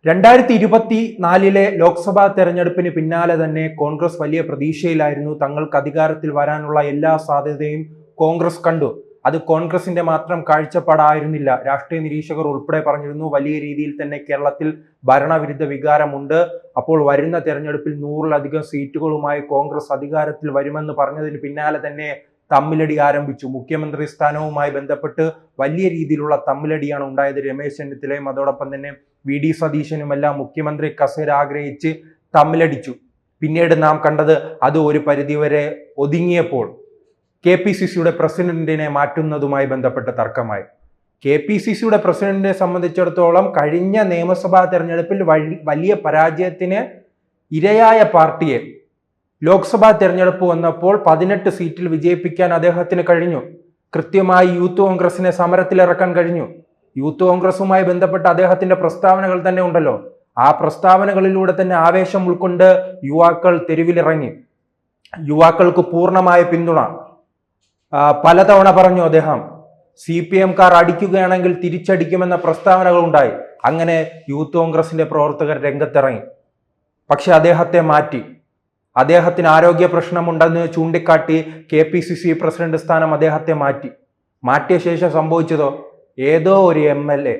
2024 ലോക്സഭാ തെരഞ്ഞെടുപ്പിന് പിന്നാലെ തന്നെ കോൺഗ്രസ് വലിയ പ്രതീക്ഷയിലായിരുന്നു. തങ്ങൾക്ക് അധികാരത്തിൽ വരാനുള്ള എല്ലാ സാധ്യതയും കോൺഗ്രസ് കണ്ടു. അത് കോൺഗ്രസിന്റെ മാത്രം കാഴ്ചപ്പാടായിരുന്നില്ല. രാഷ്ട്രീയ നിരീക്ഷകർ ഉൾപ്പെടെ പറഞ്ഞിരുന്നു വലിയ രീതിയിൽ തന്നെ കേരളത്തിൽ ഭരണവിരുദ്ധ വികാരമുണ്ട്. അപ്പോൾ വരുന്ന തെരഞ്ഞെടുപ്പിൽ 100-ലധികം സീറ്റുകളുമായി കോൺഗ്രസ് അധികാരത്തിൽ വരുമെന്ന് പറഞ്ഞതിന് പിന്നാലെ തന്നെ തമ്മിലടി ആരംഭിച്ചു. മുഖ്യമന്ത്രി സ്ഥാനവുമായി ബന്ധപ്പെട്ട് വലിയ രീതിയിലുള്ള തമ്മിലടിയാണ് ഉണ്ടായത്. രമേശ് ചെന്നിത്തലയും അതോടൊപ്പം തന്നെ VD സതീശനുമെല്ലാം മുഖ്യമന്ത്രി കസേര ആഗ്രഹിച്ച് തമ്മിലടിച്ചു. പിന്നീട് നാം കണ്ടത് അത് ഒരു പരിധിവരെ ഒതുങ്ങിയപ്പോൾ KPCCയുടെ പ്രസിഡന്റിനെ മാറ്റുന്നതുമായി ബന്ധപ്പെട്ട തർക്കമായി. KPCCയുടെ പ്രസിഡന്റിനെ സംബന്ധിച്ചിടത്തോളം കഴിഞ്ഞ നിയമസഭാ തെരഞ്ഞെടുപ്പിൽ വലിയ പരാജയത്തിന് ഇരയായ പാർട്ടിയെ ലോക്സഭാ തെരഞ്ഞെടുപ്പ് വന്നപ്പോൾ 18 സീറ്റിൽ വിജയിപ്പിക്കാൻ അദ്ദേഹത്തിന് കഴിഞ്ഞു. കൃത്യമായി യൂത്ത് കോൺഗ്രസിനെ സമരത്തിലിറക്കാൻ കഴിഞ്ഞു. യൂത്ത് കോൺഗ്രസുമായി ബന്ധപ്പെട്ട അദ്ദേഹത്തിന്റെ പ്രസ്താവനകൾ തന്നെ ഉണ്ടല്ലോ. ആ പ്രസ്താവനകളിലൂടെ തന്നെ ആവേശം ഉൾക്കൊണ്ട് യുവാക്കൾ തെരുവിലിറങ്ങി. യുവാക്കൾക്ക് പൂർണ്ണമായ പിന്തുണ പലതവണ പറഞ്ഞു അദ്ദേഹം. CPM-കാർ അടിക്കുകയാണെങ്കിൽ തിരിച്ചടിക്കുമെന്ന പ്രസ്താവനകൾ ഉണ്ടായി. അങ്ങനെ യൂത്ത് കോൺഗ്രസിന്റെ പ്രവർത്തകർ രംഗത്തിറങ്ങി. പക്ഷെ അദ്ദേഹത്തെ മാറ്റി. അദ്ദേഹത്തിന് ആരോഗ്യ പ്രശ്നമുണ്ടെന്ന് ചൂണ്ടിക്കാട്ടി KPCC പ്രസിഡന്റ് സ്ഥാനം അദ്ദേഹത്തെ മാറ്റിയ ശേഷം സംഭവിച്ചതോ ഏതോ ഒരു MLA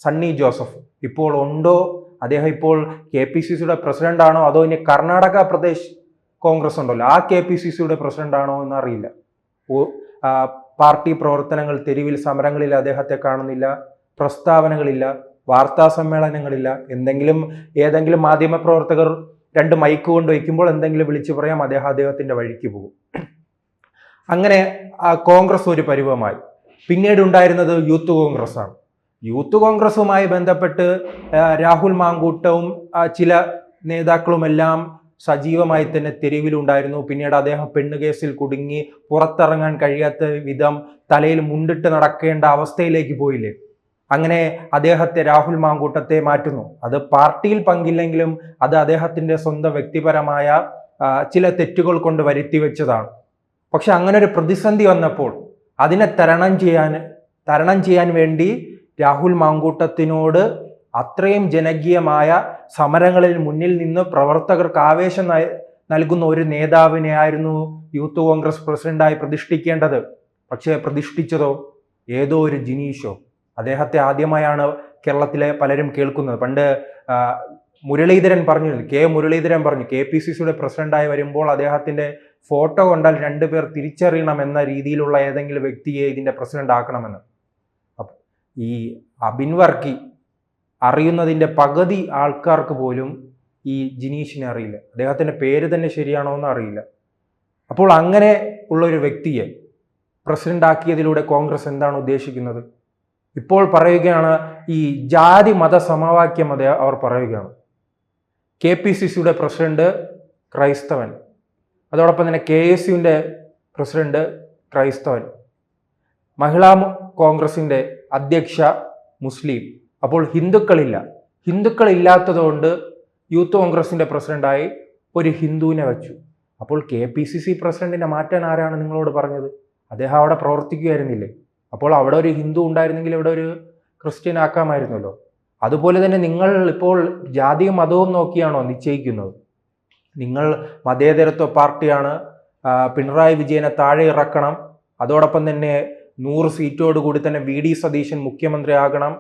സണ്ണി ജോസഫ് ഇപ്പോൾ ഉണ്ടോ? അദ്ദേഹം ഇപ്പോൾ KPCCയുടെ പ്രസിഡന്റ് ആണോ അതോ ഇനി കർണാടക പ്രദേശ് കോൺഗ്രസ് ഉണ്ടല്ലോ ആ KPCCയുടെ പ്രസിഡന്റ് ആണോ എന്നറിയില്ല. പാർട്ടി പ്രവർത്തനങ്ങൾ, തെരുവിൽ സമരങ്ങളിൽ അദ്ദേഹത്തെ കാണുന്നില്ല. പ്രസ്താവനകളില്ല, വാർത്താ സമ്മേളനങ്ങളില്ല. ഏതെങ്കിലും മാധ്യമ പ്രവർത്തകർ 2 മൈക്ക് കൊണ്ട് വയ്ക്കുമ്പോൾ എന്തെങ്കിലും വിളിച്ചു പറയാം, അദ്ദേഹത്തിന്റെ വഴിക്ക് പോകും. അങ്ങനെ കോൺഗ്രസ് ഒരു പരുവമായി. പിന്നീട് ഉണ്ടായിരുന്നത് യൂത്ത് കോൺഗ്രസ് ആണ്. യൂത്ത് കോൺഗ്രസുമായി ബന്ധപ്പെട്ട് രാഹുൽ മാങ്കൂട്ടവും ചില നേതാക്കളുമെല്ലാം സജീവമായി തന്നെ തെരുവിലുണ്ടായിരുന്നു. പിന്നീട് അദ്ദേഹം പെണ്ണുകേസിൽ കുടുങ്ങി പുറത്തിറങ്ങാൻ കഴിയാത്ത വിധം തലയിൽ മുണ്ടിട്ട് നടക്കേണ്ട അവസ്ഥയിലേക്ക് പോയില്ലേ. അങ്ങനെ രാഹുൽ മാങ്കൂട്ടത്തെ മാറ്റുന്നു. അത് പാർട്ടിയിൽ പങ്കില്ലെങ്കിലും അത് അദ്ദേഹത്തിന്റെ സ്വന്തം വ്യക്തിപരമായ ചില തെറ്റുകൾ കൊണ്ട് വരുത്തി വെച്ചതാണ്. പക്ഷെ അങ്ങനെ ഒരു പ്രതിസന്ധി വന്നപ്പോൾ അതിനെ തരണം ചെയ്യാൻ വേണ്ടി രാഹുൽ മാങ്കൂട്ടത്തിനോട് അത്രയും ജനകീയമായ സമരങ്ങളിൽ മുന്നിൽ നിന്ന് പ്രവർത്തകർക്ക് ആവേശം നൽകുന്ന ഒരു നേതാവിനെ ആയിരുന്നു യൂത്ത് കോൺഗ്രസ് പ്രസിഡന്റായി പ്രതിഷ്ഠിക്കേണ്ടത്. പക്ഷേ പ്രതിഷ്ഠിച്ചതോ ഏതോ ഒരു ജിനീഷോ. അദ്ദേഹത്തെ ആദ്യമായാണ് കേരളത്തിലെ പലരും കേൾക്കുന്നത്. പണ്ട് മുരളീധരൻ പറഞ്ഞിരുന്നു, മുരളീധരൻ പറഞ്ഞു KPCCയുടെ പ്രസിഡന്റായി വരുമ്പോൾ അദ്ദേഹത്തിന്റെ ഫോട്ടോ കണ്ടാൽ 2 പേർ തിരിച്ചറിയണം എന്ന രീതിയിലുള്ള ഏതെങ്കിലും വ്യക്തിയെ ഇതിന്റെ പ്രസിഡന്റ് ആക്കണമെന്ന്. ഈ അബിൻ വർക്കി അറിയുന്നതിന്റെ പകുതി ആൾക്കാർക്ക് പോലും ഈ ജിനീഷിനെ അറിയില്ല. അദ്ദേഹത്തിന്റെ പേര് തന്നെ ശരിയാണോ എന്ന് അറിയില്ല. അപ്പോൾ അങ്ങനെ ഉള്ള ഒരു വ്യക്തിയെ പ്രസിഡന്റ് ആക്കിയതിലൂടെ കോൺഗ്രസ് എന്താണ് ഉദ്ദേശിക്കുന്നത്? ഇപ്പോൾ പറയുകയാണ് ഈ ജാതി മത സമവാക്യം അവർ പറയുകയാണ്. KPCCയുടെ പ്രസിഡന്റ് ക്രൈസ്തവൻ, അതോടൊപ്പം തന്നെ KSUവിൻ്റെ പ്രസിഡന്റ് ക്രൈസ്തവൻ, മഹിളാ കോൺഗ്രസിന്റെ അധ്യക്ഷ മുസ്ലിം. അപ്പോൾ ഹിന്ദുക്കളില്ലാത്തതുകൊണ്ട് യൂത്ത് കോൺഗ്രസിന്റെ പ്രസിഡന്റായി ഒരു ഹിന്ദുവിനെ വെച്ചു. അപ്പോൾ KPCC പ്രസിഡന്റിനെ മാറ്റാൻ ആരാണ് നിങ്ങളോട് പറഞ്ഞത്? അദ്ദേഹം അവിടെ പ്രവർത്തിക്കുകയായിരുന്നില്ലേ? അപ്പോൾ അവിടെ ഒരു ഹിന്ദു ഉണ്ടായിരുന്നെങ്കിൽ ഇവിടെ ഒരു ക്രിസ്ത്യൻ ആക്കാമായിരുന്നല്ലോ. അതുപോലെ തന്നെ നിങ്ങൾ ഇപ്പോൾ ജാതിയും മതവും നോക്കിയാണോ നിശ്ചയിക്കുന്നത്? നിങ്ങൾ മതേതരത്വ പാർട്ടിയാണ്. പിണറായി വിജയനെ താഴെ ഇറക്കണം. അതോടൊപ്പം തന്നെ 100 സീറ്റോട് കൂടി തന്നെ VD സതീശൻ മുഖ്യമന്ത്രിയാകണം,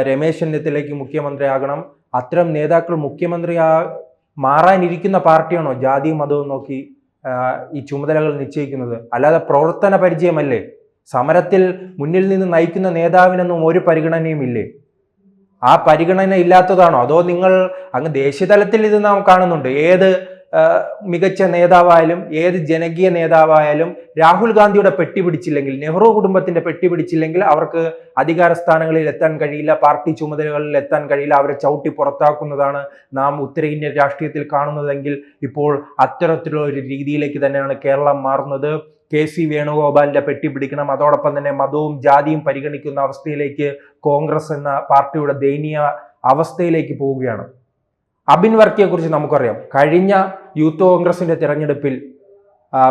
രമേശ് ചെന്നിത്തലയ്ക്ക് മുഖ്യമന്ത്രിയാകണം. അത്തരം നേതാക്കൾ മുഖ്യമന്ത്രി മാറാനിരിക്കുന്ന പാർട്ടിയാണോ ജാതിയും മതവും നോക്കി ഈ ചുമതലകൾ നിശ്ചയിക്കുന്നത്? അല്ലാതെ പ്രവർത്തന പരിചയമല്ലേ? സമരത്തിൽ മുന്നിൽ നിന്ന് നയിക്കുന്ന നേതാവിനൊന്നും ഒരു പരിഗണനയും ഇല്ലേ? ആ പരിഗണന ഇല്ലാത്തതാണോ? അതോ നിങ്ങൾ അങ്ങ് ദേശീയതലത്തിൽ ഇത് നാം കാണുന്നുണ്ട്. ഏത് മികച്ച നേതാവായാലും ഏത് ജനകീയ നേതാവായാലും രാഹുൽ ഗാന്ധിയുടെ പെട്ടി പിടിച്ചില്ലെങ്കിൽ, നെഹ്റു കുടുംബത്തിന്റെ പെട്ടി പിടിച്ചില്ലെങ്കിൽ അവർക്ക് അധികാര സ്ഥാനങ്ങളിൽ എത്താൻ കഴിയില്ല, പാർട്ടി ചുമതലകളിൽ എത്താൻ കഴിയില്ല. അവരെ ചവിട്ടി പുറത്താക്കുന്നതാണ് നാം ഉത്തരേന്ത്യൻ രാഷ്ട്രീയത്തിൽ കാണുന്നതെങ്കിൽ ഇപ്പോൾ അത്തരത്തിലുള്ള ഒരു രീതിയിലേക്ക് തന്നെയാണ് കേരളം മാറുന്നത്. KC വേണുഗോപാലിന്റെ പെട്ടി പിടിക്കണം, അതോടൊപ്പം തന്നെ മതവും ജാതിയും പരിഗണിക്കുന്ന അവസ്ഥയിലേക്ക് കോൺഗ്രസ് എന്ന പാർട്ടിയുടെ ദയനീയ അവസ്ഥയിലേക്ക് പോവുകയാണ്. അബിൻ വർക്കിയെ കുറിച്ച് നമുക്കറിയാം. കഴിഞ്ഞ യൂത്ത് കോൺഗ്രസിന്റെ തിരഞ്ഞെടുപ്പിൽ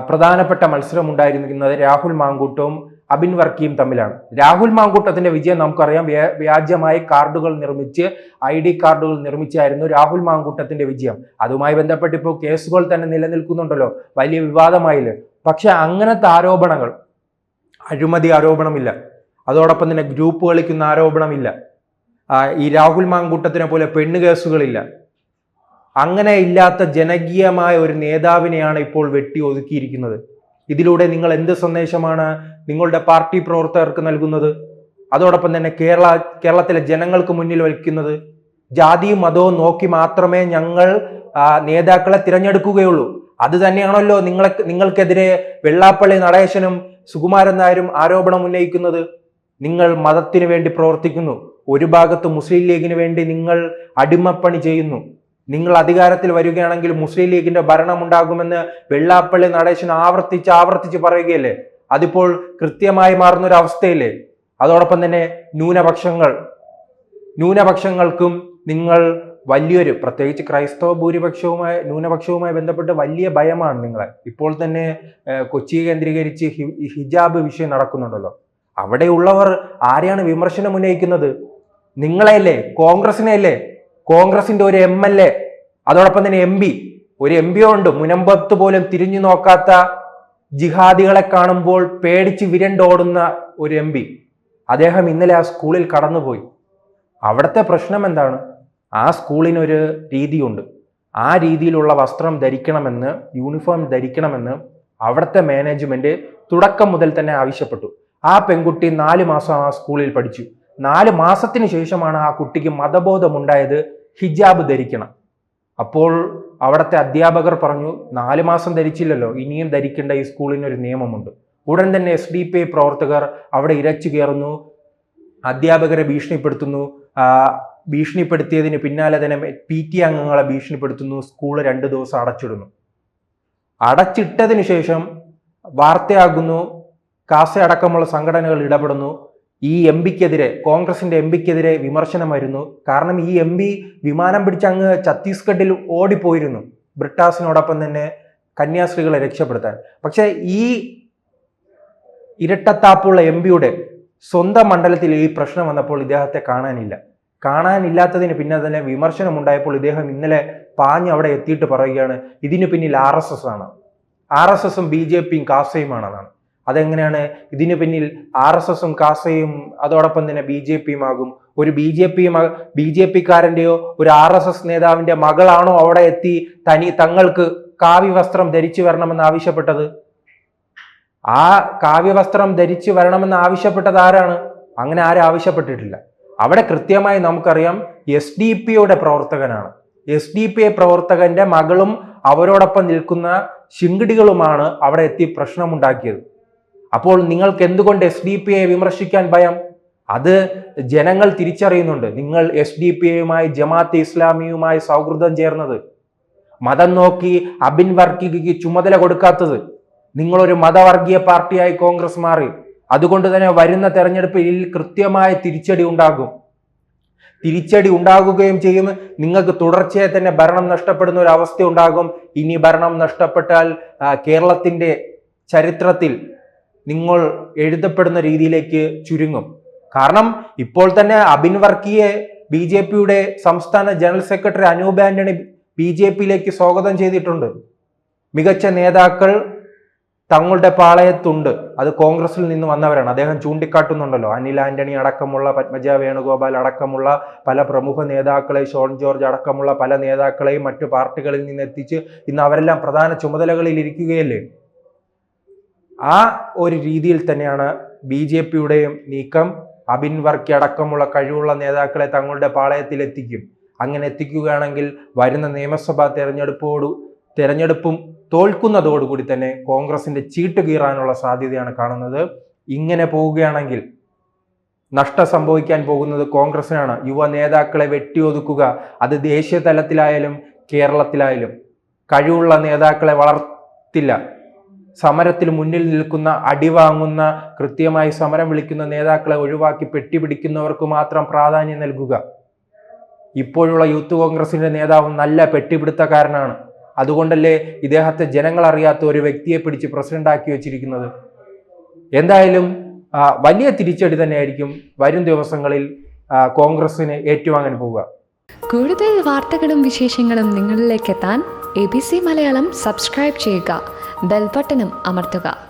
പ്രധാനപ്പെട്ട മത്സരം ഉണ്ടായിരിക്കുന്നത് രാഹുൽ മാങ്കൂട്ടവും അബിൻ വർക്കിയും തമ്മിലാണ്. രാഹുൽ മാങ്കൂട്ടത്തിന്റെ വിജയം നമുക്കറിയാം. വ്യാജമായി കാർഡുകൾ നിർമ്മിച്ച് ID കാർഡുകൾ നിർമ്മിച്ചായിരുന്നു രാഹുൽ മാങ്കൂട്ടത്തിന്റെ വിജയം. അതുമായി ബന്ധപ്പെട്ട് ഇപ്പോൾ കേസുകൾ തന്നെ നിലനിൽക്കുന്നുണ്ടല്ലോ, വലിയ വിവാദമായില്ലേ. പക്ഷെ അങ്ങനത്തെ ആരോപണങ്ങൾ, അഴിമതി ആരോപണമില്ല, അതോടൊപ്പം തന്നെ ഗ്രൂപ്പ് കളിക്കുന്ന ആരോപണമില്ല, ഈ രാഹുൽ മാങ്കൂട്ടത്തിനെ പോലെ പെണ്ണ് കേസുകളില്ല. അങ്ങനെ ഇല്ലാത്ത ജനകീയമായ ഒരു നേതാവിനെയാണ് ഇപ്പോൾ വെട്ടി ഒതുക്കിയിരിക്കുന്നത്. ഇതിലൂടെ നിങ്ങൾ എന്ത് സന്ദേശമാണ് നിങ്ങളുടെ പാർട്ടി പ്രവർത്തകർക്ക് നൽകുന്നത്? അതോടൊപ്പം തന്നെ കേരളത്തിലെ ജനങ്ങൾക്ക് മുന്നിൽ വയ്ക്കുന്നത്? ജാതിയും മതവും നോക്കി മാത്രമേ ഞങ്ങൾ നേതാക്കളെ തിരഞ്ഞെടുക്കുകയുള്ളൂ. അത് തന്നെയാണല്ലോ നിങ്ങൾക്കെതിരെ വെള്ളാപ്പള്ളി നടേശനും സുകുമാരൻ നായരും ആരോപണം ഉന്നയിക്കുന്നത്. നിങ്ങൾ മതത്തിന് വേണ്ടി പ്രവർത്തിക്കുന്നു, ഒരു ഭാഗത്ത് മുസ്ലിം ലീഗിന് വേണ്ടി നിങ്ങൾ അടിമപ്പണി ചെയ്യുന്നു. നിങ്ങൾ അധികാരത്തിൽ വരികയാണെങ്കിൽ മുസ്ലിം ലീഗിന്റെ ഭരണം ഉണ്ടാകുമെന്ന് വെള്ളാപ്പള്ളി നടേശൻ ആവർത്തിച്ച് പറയുകയല്ലേ. അതിപ്പോൾ കൃത്യമായി മാറുന്ന ഒരു അവസ്ഥയില്ലേ. അതോടൊപ്പം തന്നെ ന്യൂനപക്ഷങ്ങൾക്കും നിങ്ങൾ വലിയൊരു, പ്രത്യേകിച്ച് ക്രൈസ്തവ ന്യൂനപക്ഷവുമായി ബന്ധപ്പെട്ട് വലിയ ഭയമാണ് നിങ്ങളെ. ഇപ്പോൾ തന്നെ കൊച്ചി കേന്ദ്രീകരിച്ച് ഹിജാബ് വിഷയം നടക്കുന്നുണ്ടല്ലോ. അവിടെയുള്ളവർ ആരെയാണ് വിമർശനം ഉന്നയിക്കുന്നത്? നിങ്ങളെയല്ലേ, കോൺഗ്രസിനെയല്ലേ. കോൺഗ്രസിന്റെ ഒരു MLA, അതോടൊപ്പം തന്നെ MP, ഒരു MP ഉണ്ട്, മുനമ്പത്ത് പോലും തിരിഞ്ഞു നോക്കാത്ത ജിഹാദികളെ കാണുമ്പോൾ പേടിച്ച് വിരണ്ടോടുന്ന ഒരു MP. അദ്ദേഹം ഇന്നലെ ആ സ്കൂളിൽ കടന്നുപോയി. അവിടുത്തെ പ്രശ്നം എന്താണ്? ആ സ്കൂളിനൊരു രീതിയുണ്ട്. ആ രീതിയിലുള്ള വസ്ത്രം ധരിക്കണമെന്ന്, യൂണിഫോം ധരിക്കണമെന്ന് അവിടുത്തെ മാനേജ്മെന്റ് തുടക്കം മുതൽ തന്നെ ആവശ്യപ്പെട്ടു. ആ പെൺകുട്ടി 4 മാസം ആ സ്കൂളിൽ പഠിച്ചു. 4 മാസത്തിന് ശേഷമാണ് ആ കുട്ടിക്ക് മതബോധമുണ്ടായത്, ഹിജാബ് ധരിക്കണം. അപ്പോൾ അവിടുത്തെ അധ്യാപകർ പറഞ്ഞു, 4 മാസം ധരിച്ചില്ലല്ലോ, ഇനിയും ധരിക്കേണ്ട, ഈ സ്കൂളിനൊരു നിയമമുണ്ട്. ഉടൻ തന്നെ SDPI പ്രവർത്തകർ അവിടെ ഇരച്ചു കയറുന്നു, അധ്യാപകരെ ഭീഷണിപ്പെടുത്തുന്നു. ഭീഷണിപ്പെടുത്തിയതിന് പിന്നാലെ തന്നെ PT അംഗങ്ങളെ ഭീഷണിപ്പെടുത്തുന്നു. സ്കൂൾ 2 ദിവസം അടച്ചിടുന്നു. അടച്ചിട്ടതിന് ശേഷം വാർത്തയാകുന്നു, കാസ അടക്കമുള്ള സംഘടനകൾ ഇടപെടുന്നു. ഈ MPക്കെതിരെ, കോൺഗ്രസിന്റെ MPക്കെതിരെ വിമർശനം വരുന്നു. കാരണം ഈ MP വിമാനം പിടിച്ച് അങ്ങ് ഛത്തീസ്ഗഡിൽ ഓടിപ്പോയിരുന്നു ബ്രിട്ടാസിനോടൊപ്പം തന്നെ കന്യാസ്ത്രീകളെ രക്ഷപ്പെടുത്താൻ. പക്ഷെ ഈ ഇരട്ടത്താപ്പുള്ള MPയുടെ സ്വന്തം മണ്ഡലത്തിൽ ഈ പ്രശ്നം വന്നപ്പോൾ ഇദ്ദേഹത്തെ കാണാനില്ലാത്തതിന് പിന്നെ തന്നെ വിമർശനം ഉണ്ടായപ്പോൾ ഇദ്ദേഹം ഇന്നലെ പാഞ്ഞ് അവിടെ എത്തിയിട്ട് പറയുകയാണ്, ഇതിന് പിന്നിൽ RSS ആണ്, RSSും BJPയും കാസയുമാണെന്നാണ്. അതെങ്ങനെയാണ് ഇതിന് പിന്നിൽ RSSും കാസയും അതോടൊപ്പം തന്നെ BJPയും ആകും? ഒരു BJPക്കാരൻ്റെയോ ഒരു RSS നേതാവിന്റെ മകളാണോ അവിടെ എത്തി തങ്ങൾക്ക് കാവ്യവസ്ത്രം ധരിച്ചു വരണമെന്ന് ആവശ്യപ്പെട്ടത്? ആ കാവ്യവസ്ത്രം ധരിച്ചു വരണമെന്ന് ആവശ്യപ്പെട്ടത് ആരാണ്? അങ്ങനെ ആരും ആവശ്യപ്പെട്ടിട്ടില്ല. അവിടെ കൃത്യമായി നമുക്കറിയാം SDPയുടെ പ്രവർത്തകനാണ്. SDPI പ്രവർത്തകന്റെ മകളും അവരോടൊപ്പം നിൽക്കുന്ന ശിങ്കിടികളുമാണ് അവിടെ എത്തി പ്രശ്നമുണ്ടാക്കിയത്. അപ്പോൾ നിങ്ങൾക്ക് എന്തുകൊണ്ട് SDPയെ വിമർശിക്കാൻ ഭയം? അത് ജനങ്ങൾ തിരിച്ചറിയുന്നുണ്ട്. നിങ്ങൾ SDPയുമായി, ജമാഅത്തെ ഇസ്ലാമിയുമായി സൗഹൃദം ചേർന്നത്, മതം നോക്കി അബിൻ വർക്കിക്ക് ചുമതല കൊടുക്കാത്തത്, നിങ്ങളൊരു മതവർഗീയ പാർട്ടിയായി കോൺഗ്രസ് മാറി. അതുകൊണ്ട് തന്നെ വരുന്ന തെരഞ്ഞെടുപ്പിൽ കൃത്യമായ തിരിച്ചടി ഉണ്ടാകുകയും ചെയ്യും. നിങ്ങൾക്ക് തുടർച്ചയായി തന്നെ ഭരണം നഷ്ടപ്പെടുന്ന ഒരു അവസ്ഥ ഉണ്ടാകും. ഇനി ഭരണം നഷ്ടപ്പെട്ടാൽ കേരളത്തിന്റെ ചരിത്രത്തിൽ നിങ്ങൾ എഴുതപ്പെടുന്ന രീതിയിലേക്ക് ചുരുങ്ങും. കാരണം ഇപ്പോൾ തന്നെ അബിൻ വർക്കിയെ BJPയുടെ സംസ്ഥാന ജനറൽ സെക്രട്ടറി അനൂപ് ആന്റണി BJPയിലേക്ക് സ്വാഗതം ചെയ്തിട്ടുണ്ട്. മികച്ച നേതാക്കൾ തങ്ങളുടെ പാളയത്തുണ്ട്. അത് കോൺഗ്രസിൽ നിന്ന് വന്നവരാണ്. അദ്ദേഹം ചൂണ്ടിക്കാട്ടുന്നുണ്ടല്ലോ, അനിൽ ആന്റണി അടക്കമുള്ള, പത്മജ വേണുഗോപാൽ അടക്കമുള്ള പല പ്രമുഖ നേതാക്കളെ, ഷോൺ ജോർജ് അടക്കമുള്ള പല നേതാക്കളെയും മറ്റു പാർട്ടികളിൽ നിന്ന് എത്തിച്ച് ഇന്ന് അവരെല്ലാം പ്രധാന ചുമതലകളിൽ ഇരിക്കുകയല്ലേ. ആ ഒരു രീതിയിൽ തന്നെയാണ് BJPയുടെയും നീക്കം. അബിൻ വർക്കി അടക്കമുള്ള കഴിവുള്ള നേതാക്കളെ തങ്ങളുടെ പാളയത്തിൽ എത്തിക്കും. അങ്ങനെ എത്തിക്കുകയാണെങ്കിൽ വരുന്ന നിയമസഭാ തെരഞ്ഞെടുപ്പും തോൽക്കുന്നതോടുകൂടി തന്നെ കോൺഗ്രസിന്റെ ചീട്ട് കീറാനുള്ള സാധ്യതയാണ് കാണുന്നത്. ഇങ്ങനെ പോവുകയാണെങ്കിൽ നഷ്ടം സംഭവിക്കാൻ പോകുന്നത് കോൺഗ്രസിനാണ്. യുവ നേതാക്കളെ വെട്ടിയൊതുക്കുക, അത് ദേശീയ തലത്തിലായാലും കേരളത്തിലായാലും കഴിവുള്ള നേതാക്കളെ വളർത്തില്ല. സമരത്തിൽ മുന്നിൽ നിൽക്കുന്ന, അടിവാങ്ങുന്ന, കൃത്യമായി സമരം വിളിക്കുന്ന നേതാക്കളെ ഒഴിവാക്കി പെട്ടിപിടിക്കുന്നവർക്ക് മാത്രം പ്രാധാന്യം നൽകുക. ഇപ്പോഴുള്ള യൂത്ത് കോൺഗ്രസിന്റെ നേതാവ് നല്ല പെട്ടിപിടുത്തക്കാരനാണ്. അതുകൊണ്ടല്ലേ ഇദ്ദേഹത്തെ ജനങ്ങൾ അറിയാത്ത ഒരു വ്യക്തിയെ പിടിച്ച് പ്രസിഡന്റ് ആക്കി വെച്ചിരിക്കുന്നത്. എന്തായാലും വലിയ തിരിച്ചടി തന്നെയായിരിക്കും വരും ദിവസങ്ങളിൽ കോൺഗ്രസിന് ഏറ്റുവാങ്ങാൻ പോവുക. കൂടുതൽ വാർത്തകളും വിശേഷങ്ങളും നിങ്ങളിലേക്ക് എത്താൻ ABC മലയാളം സബ്സ്ക്രൈബ് ചെയ്യുക, ബെൽ ബട്ടണും അമർത്തുക.